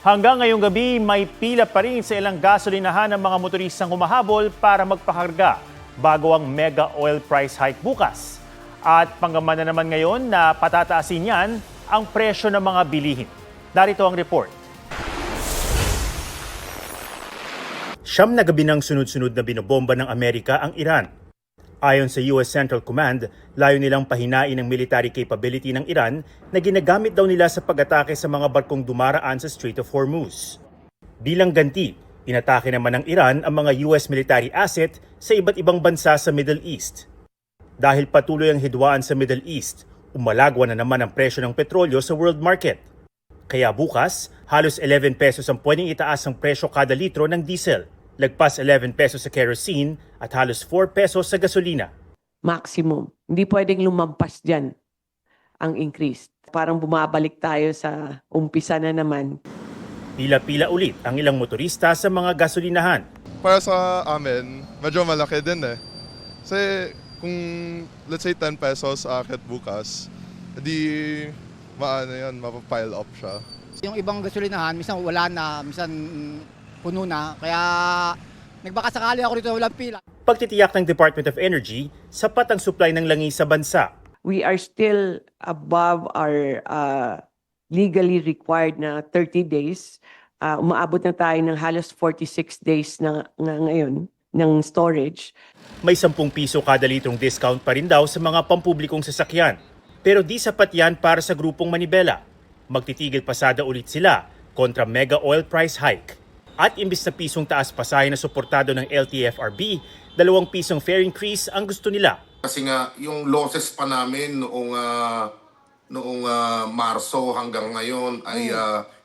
Hanggang ngayong gabi, may pila pa rin sa ilang gasolinahan ng mga motoristang humahabol para magpakarga bago ang mega oil price hike bukas. At panggaman na naman ngayon na patataasin yan ang presyo ng mga bilihin. Narito ang report. Siyam na gabi ng sunod-sunod na binobomba ng Amerika ang Iran. Ayon sa US Central Command, layo nilang pahinain ang military capability ng Iran na ginagamit daw nila sa pag-atake sa mga barkong dumaraan sa Strait of Hormuz. Bilang ganti, inatake naman ng Iran ang mga US military asset sa iba't ibang bansa sa Middle East. Dahil patuloy ang hidwaan sa Middle East, umalagwa na naman ang presyo ng petrolyo sa world market. Kaya bukas, halos 11 pesos ang pwedeng itaas ang presyo kada litro ng diesel. Lagpas 11 pesos sa kerosene at halos 4 pesos sa gasolina. Maximum. Hindi pwedeng lumampas dyan ang increase. Parang bumabalik tayo sa umpisa na naman. Pila-pila ulit ang ilang motorista sa mga gasolinahan. Para sa amin, medyo malaki din eh. Kasi kung let's say 10 pesos akit bukas, di maano yan, mapapile up siya. Yung ibang gasolinahan, minsan wala na, minsan puno na. Kaya nagbakasakali ako dito walang pila. Pagtitiyak ng Department of Energy, sapat ang supply ng langis sa bansa. We are still above our legally required na 30 days. Umaabot na tayo ng halos 46 days na ngayon ng storage. May 10 piso kada litrong discount pa rin daw sa mga pampublikong sasakyan. Pero di sapat yan para sa grupong Manibela. Magtitigil pasada ulit sila kontra mega oil price hike. At imbis na pisong taas pasahe na suportado ng LTFRB, 2 pisong fare increase ang gusto nila. Kasi nga yung losses pa namin noong Marso hanggang ngayon ay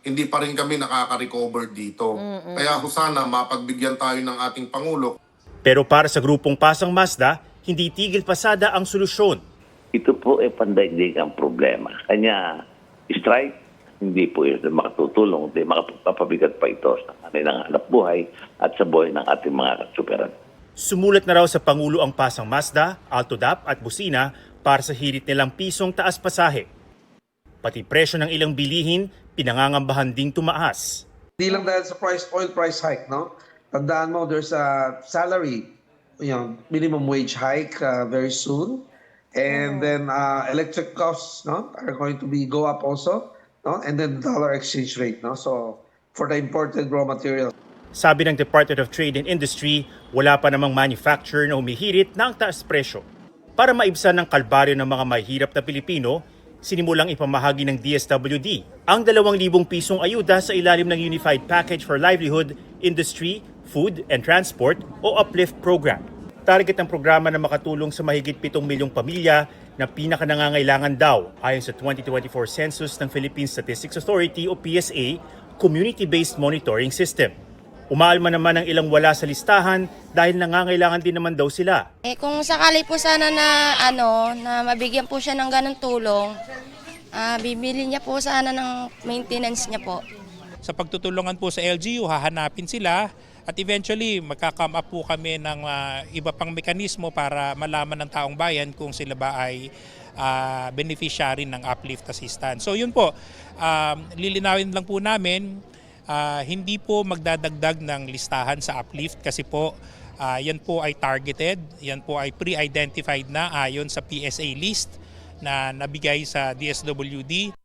hindi pa rin kami nakaka-recover dito. Kaya sana mapagbigyan tayo ng ating Pangulo. Pero para sa grupong Pasang Mazda, hindi tigil pasada ang solusyon. Ito po ay pandaigdigang problema. Kanya strike, hindi po ito makatutulong, hindi makapabigat pa ito sa kanilang hanap buhay at sa buhay ng ating mga katsuperan. Sumulat na raw sa Pangulo ang Pasang Mazda, Altodap at Busina para sa hirit nilang pisong taas pasahe. Pati presyo ng ilang bilihin, pinangangambahan ding tumaas. Hindi lang dahil sa oil price hike, no? Tandaan mo, there's a salary, minimum wage hike very soon. And then electric costs, no, are going to go up also. No? And then dollar exchange rate, no? So for the imported raw material. Sabi ng Department of Trade and Industry, wala pa namang manufacturer na humihirit ng taas presyo. Para maibsan ng kalbaryo ng mga mahihirap na Pilipino, sinimulang ipamahagi ng DSWD ang 2,000 pisong ayuda sa ilalim ng Unified Package for Livelihood, Industry, Food and Transport o UPLIFT program. Target ng programa na makatulong sa mahigit 7 milyong pamilya na pinakanangangailangan daw ayon sa 2024 census ng Philippine Statistics Authority o PSA, Community-Based Monitoring System. Umaalma naman ang ilang wala sa listahan dahil nangangailangan din naman daw sila. Kung sakali po sana na mabigyan po siya ng ganong tulong, bibili niya po sana ng maintenance niya po. Sa pagtutulungan po sa LGU, hahanapin sila at eventually magka-come up po kami ng iba pang mekanismo para malaman ng taong bayan kung sila ba ay beneficiary ng uplift assistance. So yun po, lilinawin lang po namin, hindi po magdadagdag ng listahan sa uplift kasi po yan po ay targeted, yan po ay pre-identified na ayon sa PSA list na nabigay sa DSWD.